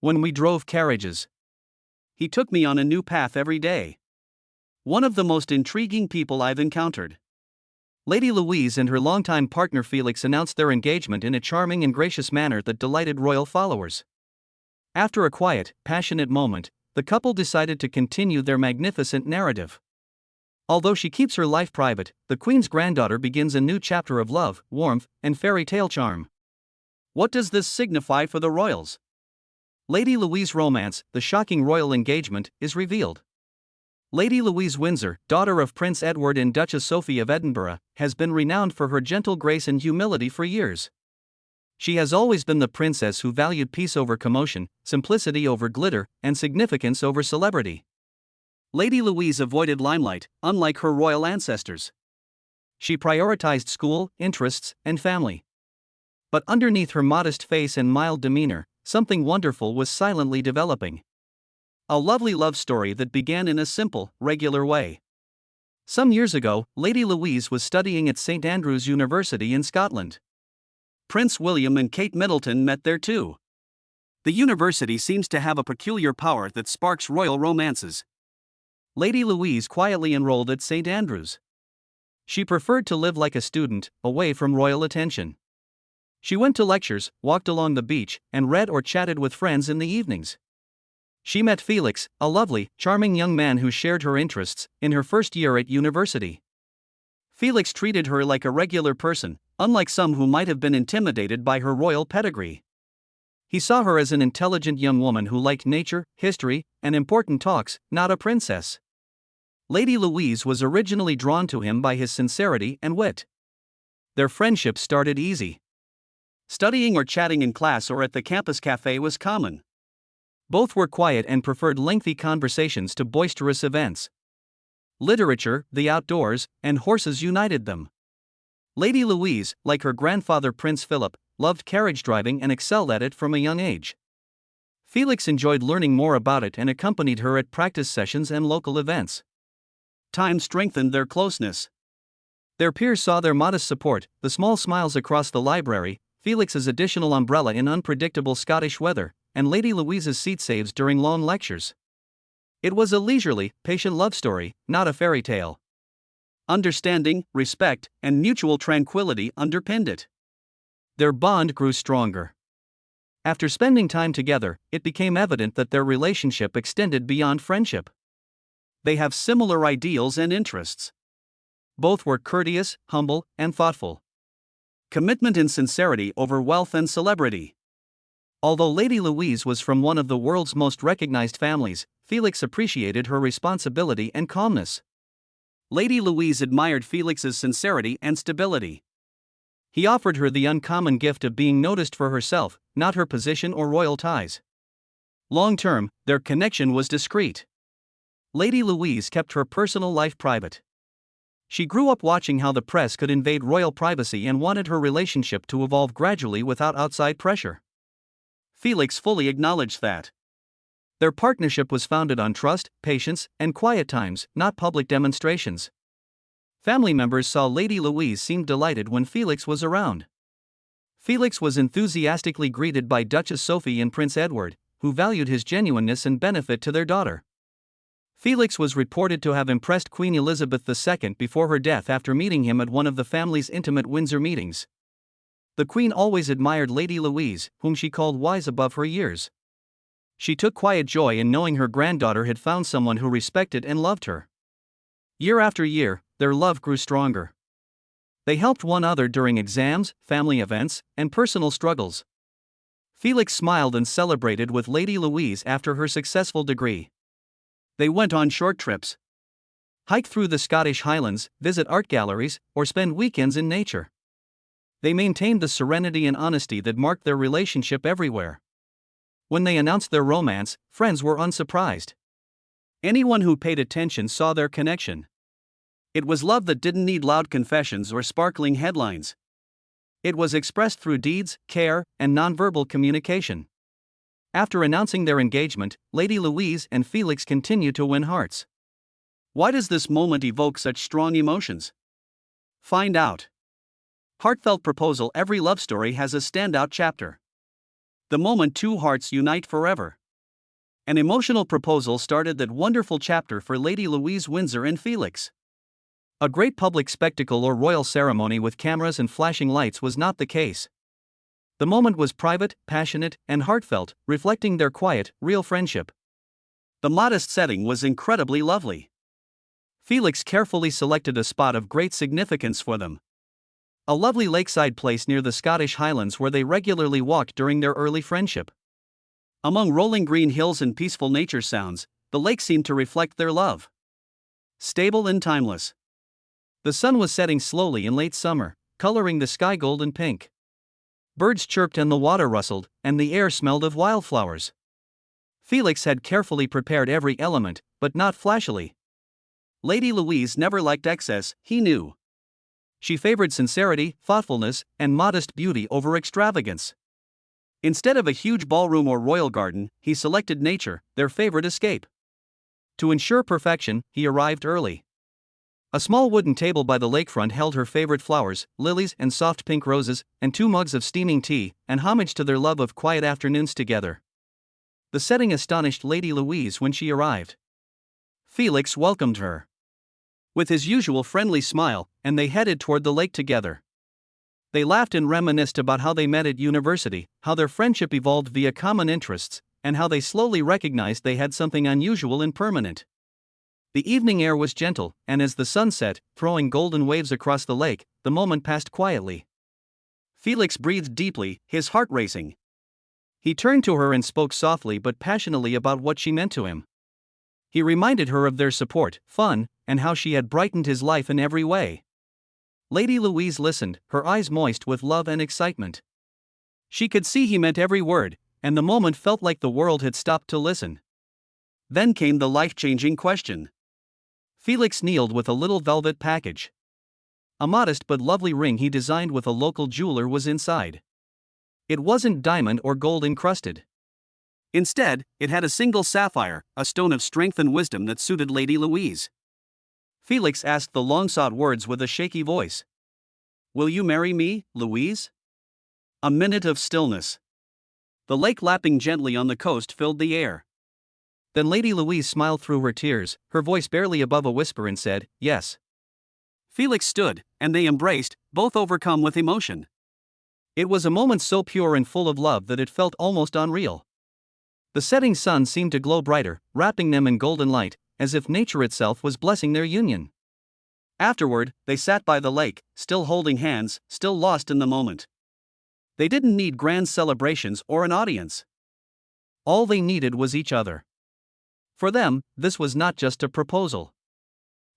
When we drove carriages, he took me on a new path every day. One of the most intriguing people I've encountered. Lady Louise and her longtime partner Felix announced their engagement in a charming and gracious manner that delighted royal followers. After a quiet, passionate moment, the couple decided to continue their magnificent narrative. Although she keeps her life private, the Queen's granddaughter begins a new chapter of love, warmth, and fairy tale charm. What does this signify for the royals? Lady Louise's romance, the shocking royal engagement, is revealed. Lady Louise Windsor, daughter of Prince Edward and Duchess Sophie of Edinburgh, has been renowned for her gentle grace and humility for years. She has always been the princess who valued peace over commotion, simplicity over glitter, and significance over celebrity. Lady Louise avoided limelight, unlike her royal ancestors. She prioritized school, interests, and family. But underneath her modest face and mild demeanor, something wonderful was silently developing. A lovely love story that began in a simple, regular way. Some years ago, Lady Louise was studying at St Andrews University in Scotland. Prince William and Kate Middleton met there too. The university seems to have a peculiar power that sparks royal romances. Lady Louise quietly enrolled at St Andrews. She preferred to live like a student, away from royal attention. She went to lectures, walked along the beach, and read or chatted with friends in the evenings. She met Felix, a lovely, charming young man who shared her interests, in her first year at university. Felix treated her like a regular person, unlike some who might have been intimidated by her royal pedigree. He saw her as an intelligent young woman who liked nature, history, and important talks, not a princess. Lady Louise was originally drawn to him by his sincerity and wit. Their friendship started easy. Studying or chatting in class or at the campus cafe was common. Both were quiet and preferred lengthy conversations to boisterous events. Literature, the outdoors, and horses united them. Lady Louise, like her grandfather Prince Philip, loved carriage driving and excelled at it from a young age. Felix enjoyed learning more about it and accompanied her at practice sessions and local events. Time strengthened their closeness. Their peers saw their modest support, the small smiles across the library, Felix's additional umbrella in unpredictable Scottish weather, and Lady Louise's seat saves during long lectures. It was a leisurely, patient love story, not a fairy tale. Understanding, respect, and mutual tranquility underpinned it. Their bond grew stronger. After spending time together, it became evident that their relationship extended beyond friendship. They have similar ideals and interests. Both were courteous, humble, and thoughtful. Commitment and sincerity over wealth and celebrity. Although Lady Louise was from one of the world's most recognized families, Felix appreciated her responsibility and calmness. Lady Louise admired Felix's sincerity and stability. He offered her the uncommon gift of being noticed for herself, not her position or royal ties. Long-term, their connection was discreet. Lady Louise kept her personal life private. She grew up watching how the press could invade royal privacy and wanted her relationship to evolve gradually without outside pressure. Felix fully acknowledged that. Their partnership was founded on trust, patience, and quiet times, not public demonstrations. Family members saw Lady Louise seemed delighted when Felix was around. Felix was enthusiastically greeted by Duchess Sophie and Prince Edward, who valued his genuineness and benefit to their daughter. Felix was reported to have impressed Queen Elizabeth II before her death after meeting him at one of the family's intimate Windsor meetings. The Queen always admired Lady Louise, whom she called wise above her years. She took quiet joy in knowing her granddaughter had found someone who respected and loved her. Year after year, their love grew stronger. They helped one another during exams, family events, and personal struggles. Felix smiled and celebrated with Lady Louise after her successful degree. They went on short trips, hike through the Scottish Highlands, visit art galleries, or spend weekends in nature. They maintained the serenity and honesty that marked their relationship everywhere. When they announced their romance, friends were unsurprised. Anyone who paid attention saw their connection. It was love that didn't need loud confessions or sparkling headlines. It was expressed through deeds, care, and nonverbal communication. After announcing their engagement, Lady Louise and Felix continued to win hearts. Why does this moment evoke such strong emotions? Find out. Heartfelt proposal. Every love story has a standout chapter. The moment two hearts unite forever. An emotional proposal started that wonderful chapter for Lady Louise Windsor and Felix. A great public spectacle or royal ceremony with cameras and flashing lights was not the case. The moment was private, passionate, and heartfelt, reflecting their quiet, real friendship. The modest setting was incredibly lovely. Felix carefully selected a spot of great significance for them. A lovely lakeside place near the Scottish Highlands where they regularly walked during their early friendship. Among rolling green hills and peaceful nature sounds, the lake seemed to reflect their love. Stable and timeless. The sun was setting slowly in late summer, coloring the sky gold and pink. Birds chirped and the water rustled, and the air smelled of wildflowers. Felix had carefully prepared every element, but not flashily. Lady Louise never liked excess, he knew. She favored sincerity, thoughtfulness, and modest beauty over extravagance. Instead of a huge ballroom or royal garden, he selected nature, their favorite escape. To ensure perfection, he arrived early. A small wooden table by the lakefront held her favorite flowers, lilies and soft pink roses, and 2 mugs of steaming tea, an homage to their love of quiet afternoons together. The setting astonished Lady Louise when she arrived. Felix welcomed her with his usual friendly smile, and they headed toward the lake together. They laughed and reminisced about how they met at university, how their friendship evolved via common interests, and how they slowly recognized they had something unusual and permanent. The evening air was gentle, and as the sun set, throwing golden waves across the lake, the moment passed quietly. Felix breathed deeply, his heart racing. He turned to her and spoke softly but passionately about what she meant to him. He reminded her of their support, fun, and how she had brightened his life in every way. Lady Louise listened, her eyes moist with love and excitement. She could see he meant every word, and the moment felt like the world had stopped to listen. Then came the life-changing question. Felix kneeled with a little velvet package. A modest but lovely ring he designed with a local jeweler was inside. It wasn't diamond or gold encrusted. Instead, it had a single sapphire, a stone of strength and wisdom that suited Lady Louise. Felix asked the long-sought words with a shaky voice. "Will you marry me, Louise?" A minute of stillness. The lake lapping gently on the coast filled the air. Then Lady Louise smiled through her tears, her voice barely above a whisper, and said, "Yes." Felix stood, and they embraced, both overcome with emotion. It was a moment so pure and full of love that it felt almost unreal. The setting sun seemed to glow brighter, wrapping them in golden light, as if nature itself was blessing their union. Afterward, they sat by the lake, still holding hands, still lost in the moment. They didn't need grand celebrations or an audience. All they needed was each other. For them, this was not just a proposal.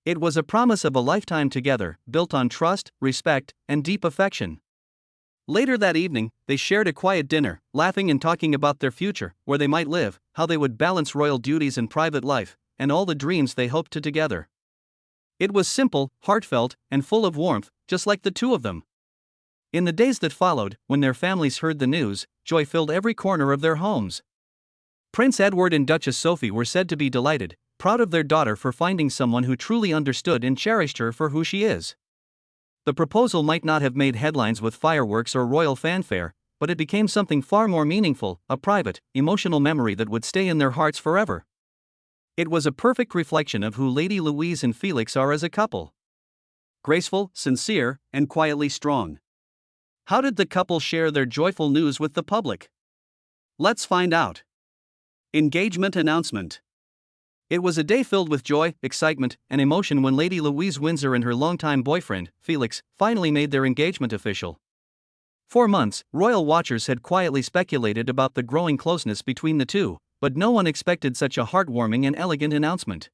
It was a promise of a lifetime together, built on trust, respect, and deep affection. Later that evening, they shared a quiet dinner, laughing and talking about their future, where they might live, how they would balance royal duties and private life, and all the dreams they hoped to together. It was simple, heartfelt, and full of warmth, just like the two of them. In the days that followed, when their families heard the news, joy filled every corner of their homes. Prince Edward and Duchess Sophie were said to be delighted, proud of their daughter for finding someone who truly understood and cherished her for who she is. The proposal might not have made headlines with fireworks or royal fanfare, but it became something far more meaningful, a private, emotional memory that would stay in their hearts forever. It was a perfect reflection of who Lady Louise and Felix are as a couple. Graceful, sincere, and quietly strong. How did the couple share their joyful news with the public? Let's find out. Engagement announcement. It was a day filled with joy, excitement, and emotion when Lady Louise Windsor and her longtime boyfriend, Felix, finally made their engagement official. For months, royal watchers had quietly speculated about the growing closeness between the two, but no one expected such a heartwarming and elegant announcement.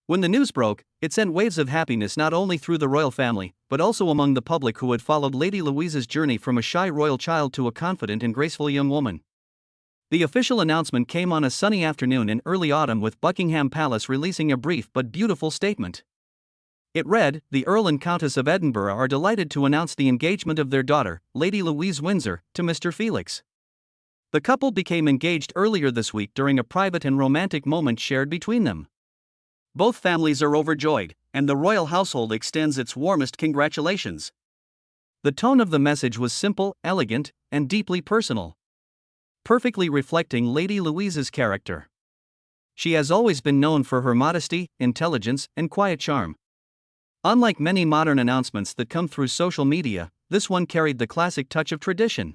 When the news broke, it sent waves of happiness not only through the royal family, but also among the public who had followed Lady Louise's journey from a shy royal child to a confident and graceful young woman. The official announcement came on a sunny afternoon in early autumn, with Buckingham Palace releasing a brief but beautiful statement. It read, "The Earl and Countess of Edinburgh are delighted to announce the engagement of their daughter, Lady Louise Windsor, to Mr. Felix." The couple became engaged earlier this week during a private and romantic moment shared between them. Both families are overjoyed, and the royal household extends its warmest congratulations. The tone of the message was simple, elegant, and deeply personal. perfectly reflecting Lady Louise's character. She has always been known for her modesty, intelligence, and quiet charm. Unlike many modern announcements that come through social media, this one carried the classic touch of tradition.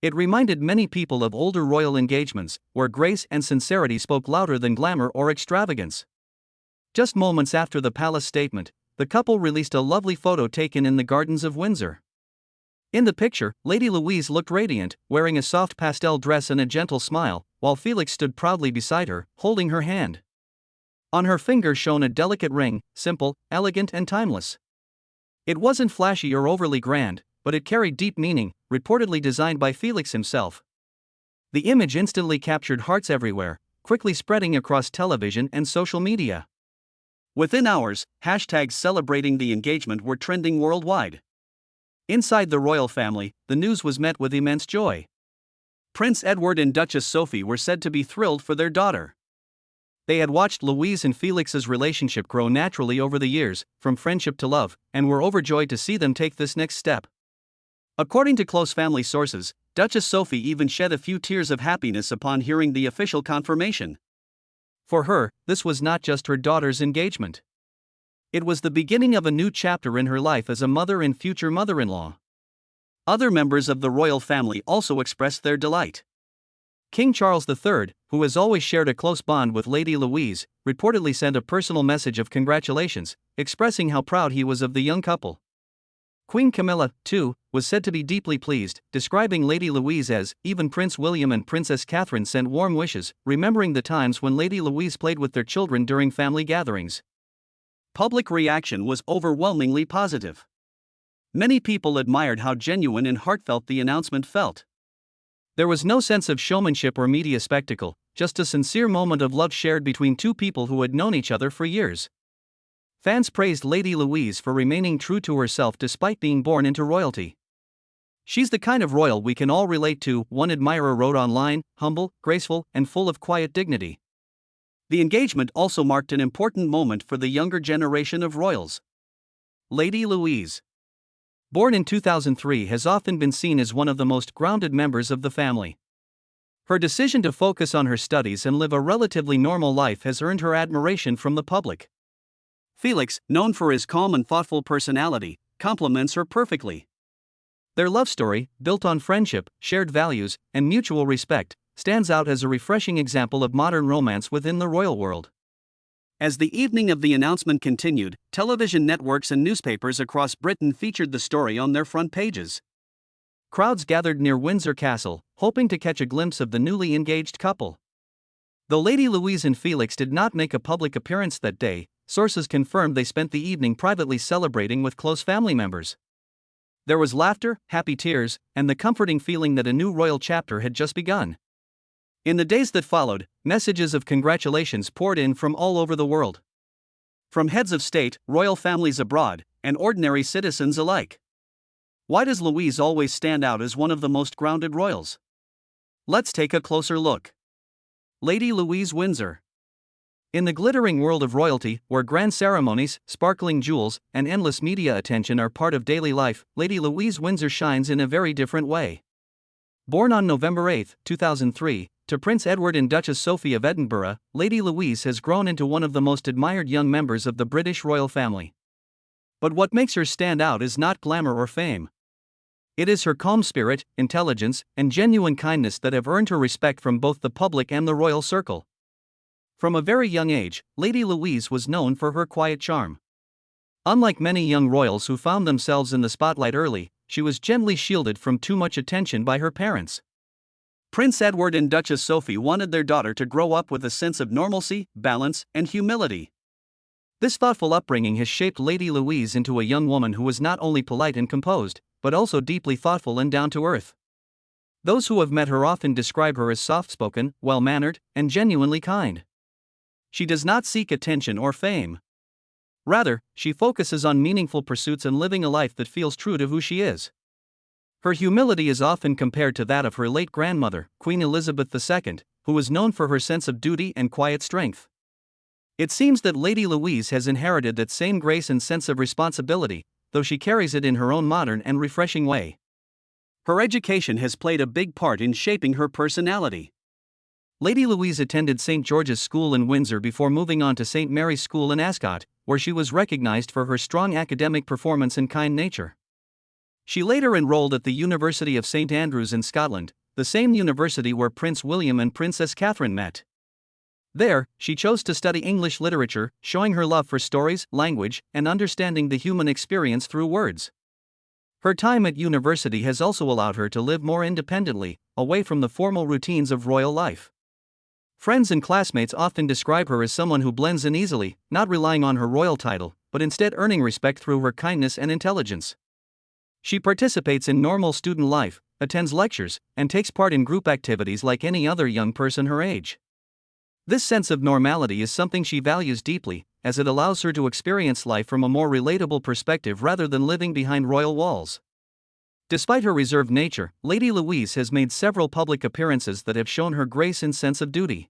It reminded many people of older royal engagements, where grace and sincerity spoke louder than glamour or extravagance. Just moments after the palace statement, the couple released a lovely photo taken in the gardens of Windsor. In the picture, Lady Louise looked radiant, wearing a soft pastel dress and a gentle smile, while Felix stood proudly beside her, holding her hand. On her finger shone a delicate ring, simple, elegant, and timeless. It wasn't flashy or overly grand, but it carried deep meaning, reportedly designed by Felix himself. The image instantly captured hearts everywhere, quickly spreading across television and social media. Within hours, hashtags celebrating the engagement were trending worldwide. Inside the royal family, the news was met with immense joy. Prince Edward and Duchess Sophie were said to be thrilled for their daughter. They had watched Louise and Felix's relationship grow naturally over the years, from friendship to love, and were overjoyed to see them take this next step. According to close family sources, Duchess Sophie even shed a few tears of happiness upon hearing the official confirmation. For her, this was not just her daughter's engagement. It was the beginning of a new chapter in her life as a mother and future mother-in-law. Other members of the royal family also expressed their delight. King Charles III, who has always shared a close bond with Lady Louise, reportedly sent a personal message of congratulations, expressing how proud he was of the young couple. Queen Camilla, too, was said to be deeply pleased, describing Lady Louise as, even Prince William and Princess Catherine sent warm wishes, remembering the times when Lady Louise played with their children during family gatherings. Public reaction was overwhelmingly positive. Many people admired how genuine and heartfelt the announcement felt. There was no sense of showmanship or media spectacle, just a sincere moment of love shared between two people who had known each other for years. Fans praised Lady Louise for remaining true to herself despite being born into royalty. "She's the kind of royal we can all relate to," one admirer wrote online, humble, graceful, and full of quiet dignity. The engagement also marked an important moment for the younger generation of royals. Lady Louise, born in 2003, has often been seen as one of the most grounded members of the family. Her decision to focus on her studies and live a relatively normal life has earned her admiration from the public. Felix, known for his calm and thoughtful personality, complements her perfectly. Their love story, built on friendship, shared values, and mutual respect, stands out as a refreshing example of modern romance within the royal world. As the evening of the announcement continued, television networks and newspapers across Britain featured the story on their front pages. Crowds gathered near Windsor Castle, hoping to catch a glimpse of the newly engaged couple. Though Lady Louise and Felix did not make a public appearance that day, sources confirmed they spent the evening privately celebrating with close family members. There was laughter, happy tears, and the comforting feeling that a new royal chapter had just begun. In the days that followed, messages of congratulations poured in from all over the world. From heads of state, royal families abroad, and ordinary citizens alike. Why does Louise always stand out as one of the most grounded royals? Let's take a closer look. Lady Louise Windsor. In the glittering world of royalty, where grand ceremonies, sparkling jewels, and endless media attention are part of daily life, Lady Louise Windsor shines in a very different way. Born on November 8, 2003, to Prince Edward and Duchess Sophie of Edinburgh, Lady Louise has grown into one of the most admired young members of the British royal family. But what makes her stand out is not glamour or fame. It is her calm spirit, intelligence, and genuine kindness that have earned her respect from both the public and the royal circle. From a very young age, Lady Louise was known for her quiet charm. Unlike many young royals who found themselves in the spotlight early, she was gently shielded from too much attention by her parents. Prince Edward and Duchess Sophie wanted their daughter to grow up with a sense of normalcy, balance, and humility. This thoughtful upbringing has shaped Lady Louise into a young woman who was not only polite and composed, but also deeply thoughtful and down-to-earth. Those who have met her often describe her as soft-spoken, well-mannered, and genuinely kind. She does not seek attention or fame. Rather, she focuses on meaningful pursuits and living a life that feels true to who she is. Her humility is often compared to that of her late grandmother, Queen Elizabeth II, who was known for her sense of duty and quiet strength. It seems that Lady Louise has inherited that same grace and sense of responsibility, though she carries it in her own modern and refreshing way. Her education has played a big part in shaping her personality. Lady Louise attended St. George's School in Windsor before moving on to St. Mary's School in Ascot, where she was recognized for her strong academic performance and kind nature. She later enrolled at the University of St. Andrews in Scotland, the same university where Prince William and Princess Catherine met. There, she chose to study English literature, showing her love for stories, language, and understanding the human experience through words. Her time at university has also allowed her to live more independently, away from the formal routines of royal life. Friends and classmates often describe her as someone who blends in easily, not relying on her royal title, but instead earning respect through her kindness and intelligence. She participates in normal student life, attends lectures, and takes part in group activities like any other young person her age. This sense of normality is something she values deeply, as it allows her to experience life from a more relatable perspective rather than living behind royal walls. Despite her reserved nature, Lady Louise has made several public appearances that have shown her grace and sense of duty.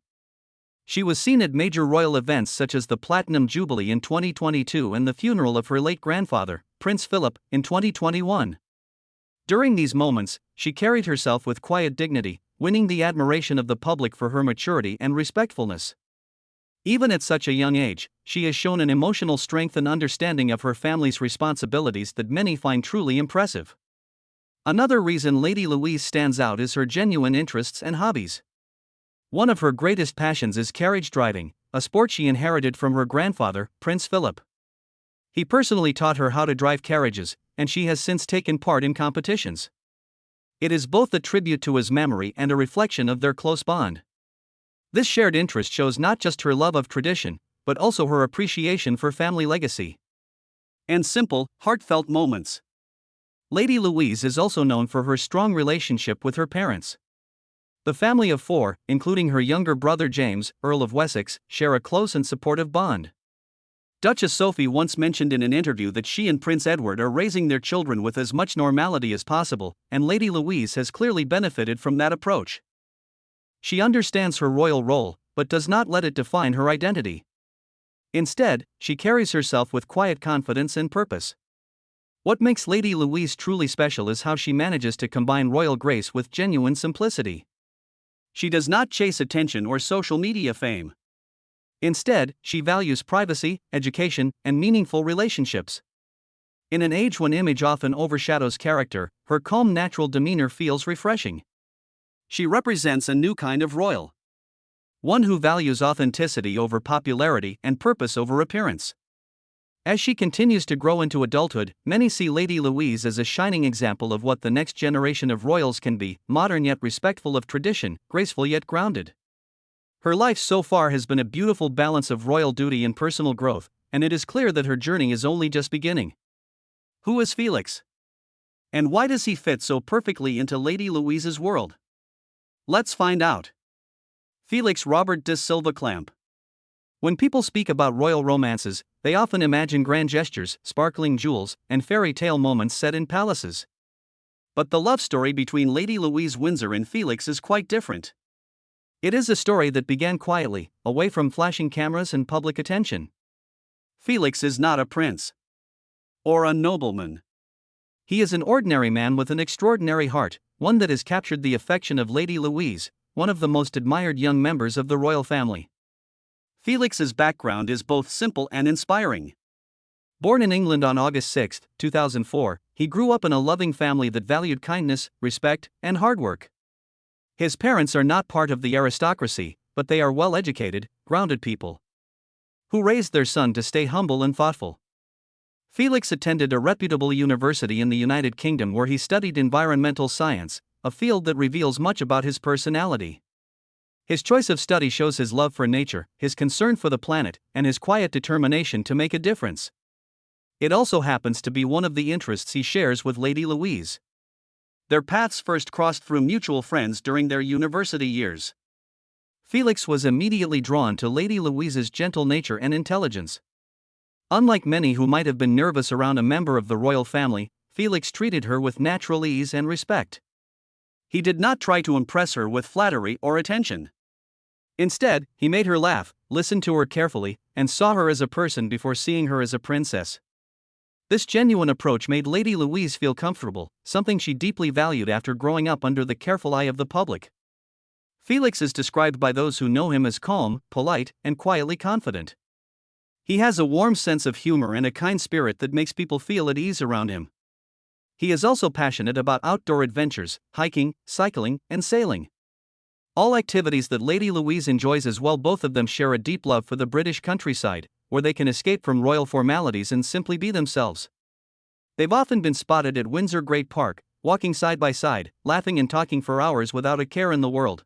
She was seen at major royal events such as the Platinum Jubilee in 2022 and the funeral of her late grandfather, Prince Philip, in 2021. During these moments, she carried herself with quiet dignity, winning the admiration of the public for her maturity and respectfulness. Even at such a young age, she has shown an emotional strength and understanding of her family's responsibilities that many find truly impressive. Another reason Lady Louise stands out is her genuine interests and hobbies. One of her greatest passions is carriage driving, a sport she inherited from her grandfather, Prince Philip. He personally taught her how to drive carriages, and she has since taken part in competitions. It is both a tribute to his memory and a reflection of their close bond. This shared interest shows not just her love of tradition, but also her appreciation for family legacy. And simple, heartfelt moments. Lady Louise is also known for her strong relationship with her parents. The family of four, including her younger brother James, Earl of Wessex, share a close and supportive bond. Duchess Sophie once mentioned in an interview that she and Prince Edward are raising their children with as much normality as possible, and Lady Louise has clearly benefited from that approach. She understands her royal role, but does not let it define her identity. Instead, she carries herself with quiet confidence and purpose. What makes Lady Louise truly special is how she manages to combine royal grace with genuine simplicity. She does not chase attention or social media fame. Instead, she values privacy, education, and meaningful relationships. In an age when image often overshadows character, her calm natural demeanor feels refreshing. She represents a new kind of royal. One who values authenticity over popularity and purpose over appearance. As she continues to grow into adulthood, many see Lady Louise as a shining example of what the next generation of royals can be: modern yet respectful of tradition, graceful yet grounded. Her life so far has been a beautiful balance of royal duty and personal growth, and it is clear that her journey is only just beginning. Who is Felix? And why does he fit so perfectly into Lady Louise's world? Let's find out. Felix Robert de Silva Clamp. When people speak about royal romances, they often imagine grand gestures, sparkling jewels, and fairy tale moments set in palaces. But the love story between Lady Louise Windsor and Felix is quite different. It is a story that began quietly, away from flashing cameras and public attention. Felix is not a prince or a nobleman. He is an ordinary man with an extraordinary heart, one that has captured the affection of Lady Louise, one of the most admired young members of the royal family. Felix's background is both simple and inspiring. Born in England on August 6, 2004, he grew up in a loving family that valued kindness, respect, and hard work. His parents are not part of the aristocracy, but they are well-educated, grounded people who raised their son to stay humble and thoughtful. Felix attended a reputable university in the United Kingdom where he studied environmental science, a field that reveals much about his personality. His choice of study shows his love for nature, his concern for the planet, and his quiet determination to make a difference. It also happens to be one of the interests he shares with Lady Louise. Their paths first crossed through mutual friends during their university years. Felix was immediately drawn to Lady Louise's gentle nature and intelligence. Unlike many who might have been nervous around a member of the royal family, Felix treated her with natural ease and respect. He did not try to impress her with flattery or attention. Instead, he made her laugh, listened to her carefully, and saw her as a person before seeing her as a princess. This genuine approach made Lady Louise feel comfortable, something she deeply valued after growing up under the careful eye of the public. Felix is described by those who know him as calm, polite, and quietly confident. He has a warm sense of humor and a kind spirit that makes people feel at ease around him. He is also passionate about outdoor adventures, hiking, cycling, and sailing. All activities that Lady Louise enjoys as well. Both of them share a deep love for the British countryside, where they can escape from royal formalities and simply be themselves. They've often been spotted at Windsor Great Park, walking side by side, laughing and talking for hours without a care in the world.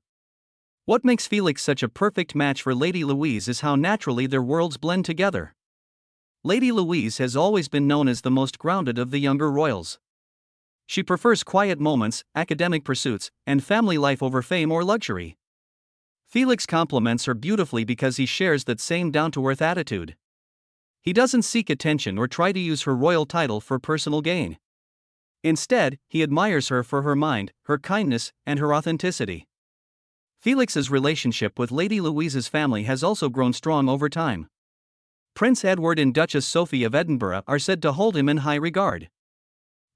What makes Felix such a perfect match for Lady Louise is how naturally their worlds blend together. Lady Louise has always been known as the most grounded of the younger royals. She prefers quiet moments, academic pursuits, and family life over fame or luxury. Felix compliments her beautifully because he shares that same down-to-earth attitude. He doesn't seek attention or try to use her royal title for personal gain. Instead, he admires her for her mind, her kindness, and her authenticity. Felix's relationship with Lady Louise's family has also grown strong over time. Prince Edward and Duchess Sophie of Edinburgh are said to hold him in high regard,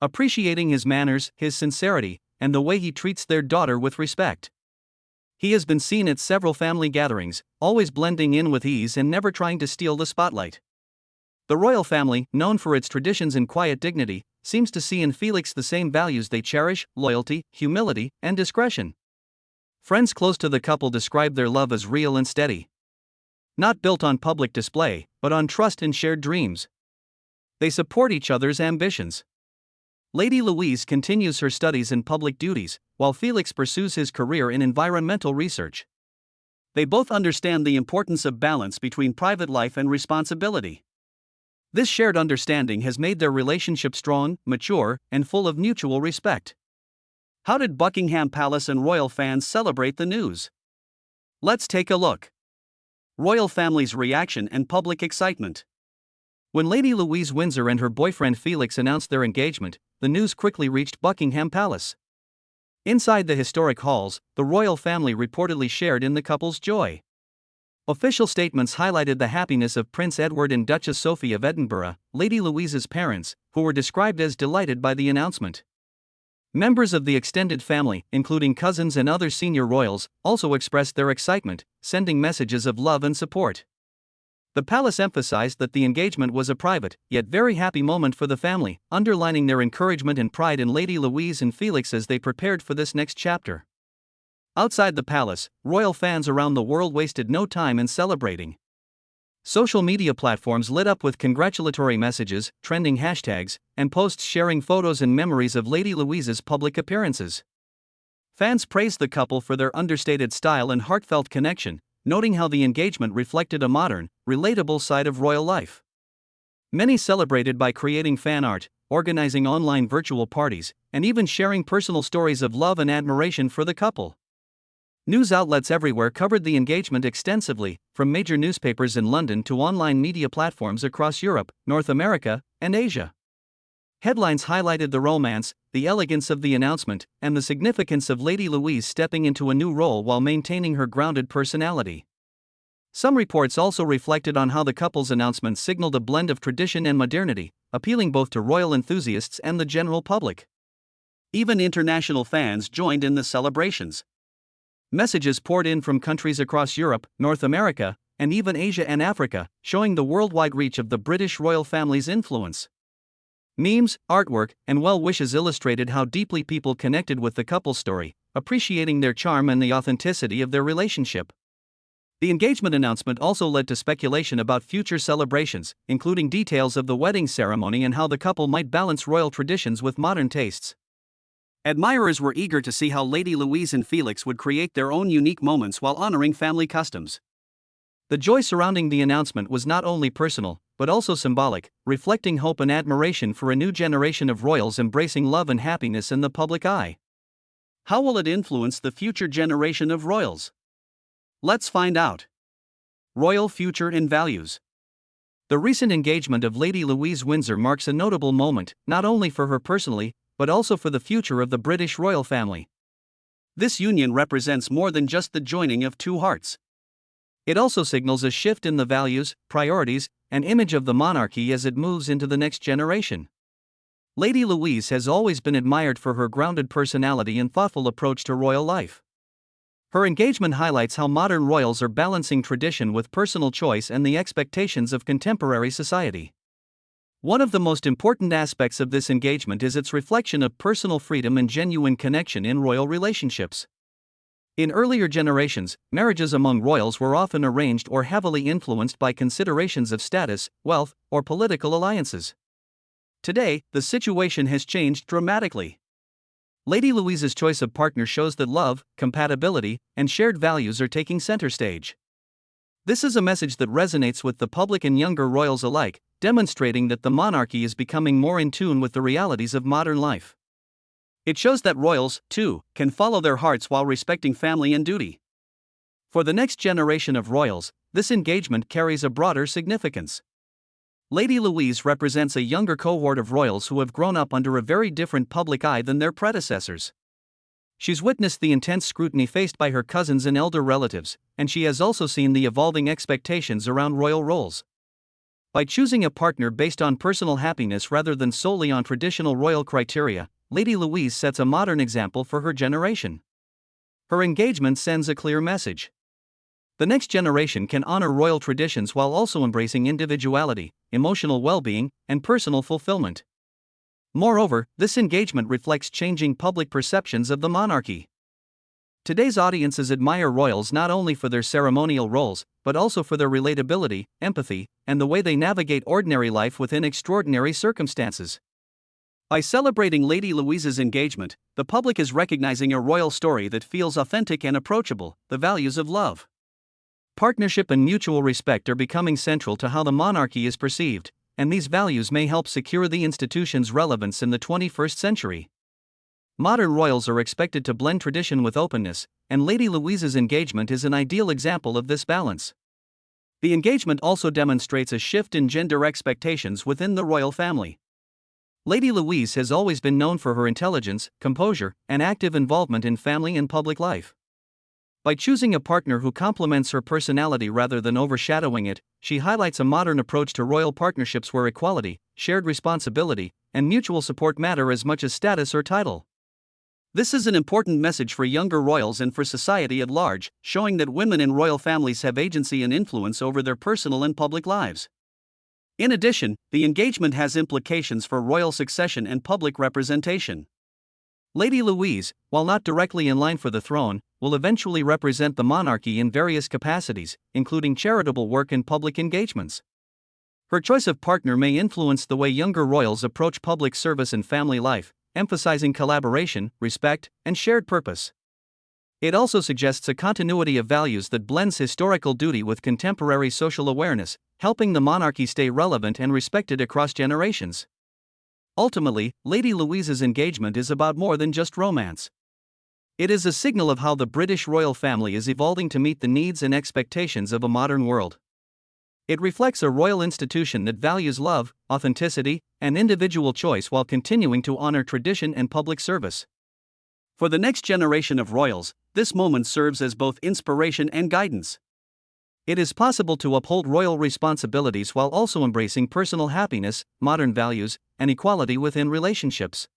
appreciating his manners, his sincerity, and the way he treats their daughter with respect. He has been seen at several family gatherings, always blending in with ease and never trying to steal the spotlight. The royal family, known for its traditions and quiet dignity, seems to see in Felix the same values they cherish: loyalty, humility, and discretion. Friends close to the couple describe their love as real and steady. Not built on public display, but on trust and shared dreams. They support each other's ambitions. Lady Louise continues her studies and public duties, while Felix pursues his career in environmental research. They both understand the importance of balance between private life and responsibility. This shared understanding has made their relationship strong, mature, and full of mutual respect. How did Buckingham Palace and royal fans celebrate the news? Let's take a look. Royal family's reaction and public excitement. When Lady Louise Windsor and her boyfriend Felix announced their engagement, the news quickly reached Buckingham Palace. Inside the historic halls, the royal family reportedly shared in the couple's joy. Official statements highlighted the happiness of Prince Edward and Duchess Sophie of Edinburgh, Lady Louise's parents, who were described as delighted by the announcement. Members of the extended family, including cousins and other senior royals, also expressed their excitement, sending messages of love and support. The palace emphasized that the engagement was a private, yet very happy moment for the family, underlining their encouragement and pride in Lady Louise and Felix as they prepared for this next chapter. Outside the palace, royal fans around the world wasted no time in celebrating. Social media platforms lit up with congratulatory messages, trending hashtags, and posts sharing photos and memories of Lady Louise's public appearances. Fans praised the couple for their understated style and heartfelt connection, noting how the engagement reflected a modern, relatable side of royal life. Many celebrated by creating fan art, organizing online virtual parties, and even sharing personal stories of love and admiration for the couple. News outlets everywhere covered the engagement extensively, from major newspapers in London to online media platforms across Europe, North America, and Asia. Headlines highlighted the romance, the elegance of the announcement, and the significance of Lady Louise stepping into a new role while maintaining her grounded personality. Some reports also reflected on how the couple's announcement signaled a blend of tradition and modernity, appealing both to royal enthusiasts and the general public. Even international fans joined in the celebrations. Messages poured in from countries across Europe, North America, and even Asia and Africa, showing the worldwide reach of the British royal family's influence. Memes, artwork, and well wishes illustrated how deeply people connected with the couple's story, appreciating their charm and the authenticity of their relationship. The engagement announcement also led to speculation about future celebrations, including details of the wedding ceremony and how the couple might balance royal traditions with modern tastes. Admirers were eager to see how Lady Louise and Felix would create their own unique moments while honoring family customs. The joy surrounding the announcement was not only personal, but also symbolic, reflecting hope and admiration for a new generation of royals embracing love and happiness in the public eye. How will it influence the future generation of royals? Let's find out. Royal future and values. The recent engagement of Lady Louise Windsor marks a notable moment, not only for her personally, but also for the future of the British royal family. This union represents more than just the joining of two hearts. It also signals a shift in the values, priorities, an image of the monarchy as it moves into the next generation. Lady Louise has always been admired for her grounded personality and thoughtful approach to royal life. Her engagement highlights how modern royals are balancing tradition with personal choice and the expectations of contemporary society. One of the most important aspects of this engagement is its reflection of personal freedom and genuine connection in royal relationships. In earlier generations, marriages among royals were often arranged or heavily influenced by considerations of status, wealth, or political alliances. Today, the situation has changed dramatically. Lady Louise's choice of partner shows that love, compatibility, and shared values are taking center stage. This is a message that resonates with the public and younger royals alike, demonstrating that the monarchy is becoming more in tune with the realities of modern life. It shows that royals, too, can follow their hearts while respecting family and duty. For the next generation of royals, this engagement carries a broader significance. Lady Louise represents a younger cohort of royals who have grown up under a very different public eye than their predecessors. She's witnessed the intense scrutiny faced by her cousins and elder relatives, and she has also seen the evolving expectations around royal roles. By choosing a partner based on personal happiness rather than solely on traditional royal criteria, Lady Louise sets a modern example for her generation. Her engagement sends a clear message. The next generation can honor royal traditions while also embracing individuality, emotional well-being, and personal fulfillment. Moreover, this engagement reflects changing public perceptions of the monarchy. Today's audiences admire royals not only for their ceremonial roles, but also for their relatability, empathy, and the way they navigate ordinary life within extraordinary circumstances. By celebrating Lady Louise's engagement, the public is recognizing a royal story that feels authentic and approachable, the values of love, partnership, and mutual respect are becoming central to how the monarchy is perceived, and these values may help secure the institution's relevance in the 21st century. Modern royals are expected to blend tradition with openness, and Lady Louise's engagement is an ideal example of this balance. The engagement also demonstrates a shift in gender expectations within the royal family. Lady Louise has always been known for her intelligence, composure, and active involvement in family and public life. By choosing a partner who complements her personality rather than overshadowing it, she highlights a modern approach to royal partnerships where equality, shared responsibility, and mutual support matter as much as status or title. This is an important message for younger royals and for society at large, showing that women in royal families have agency and influence over their personal and public lives. In addition, the engagement has implications for royal succession and public representation. Lady Louise, while not directly in line for the throne, will eventually represent the monarchy in various capacities, including charitable work and public engagements. Her choice of partner may influence the way younger royals approach public service and family life, emphasizing collaboration, respect, and shared purpose. It also suggests a continuity of values that blends historical duty with contemporary social awareness, helping the monarchy stay relevant and respected across generations. Ultimately, Lady Louise's engagement is about more than just romance. It is a signal of how the British royal family is evolving to meet the needs and expectations of a modern world. It reflects a royal institution that values love, authenticity, and individual choice while continuing to honor tradition and public service. For the next generation of royals, this moment serves as both inspiration and guidance. It is possible to uphold royal responsibilities while also embracing personal happiness, modern values, and equality within relationships.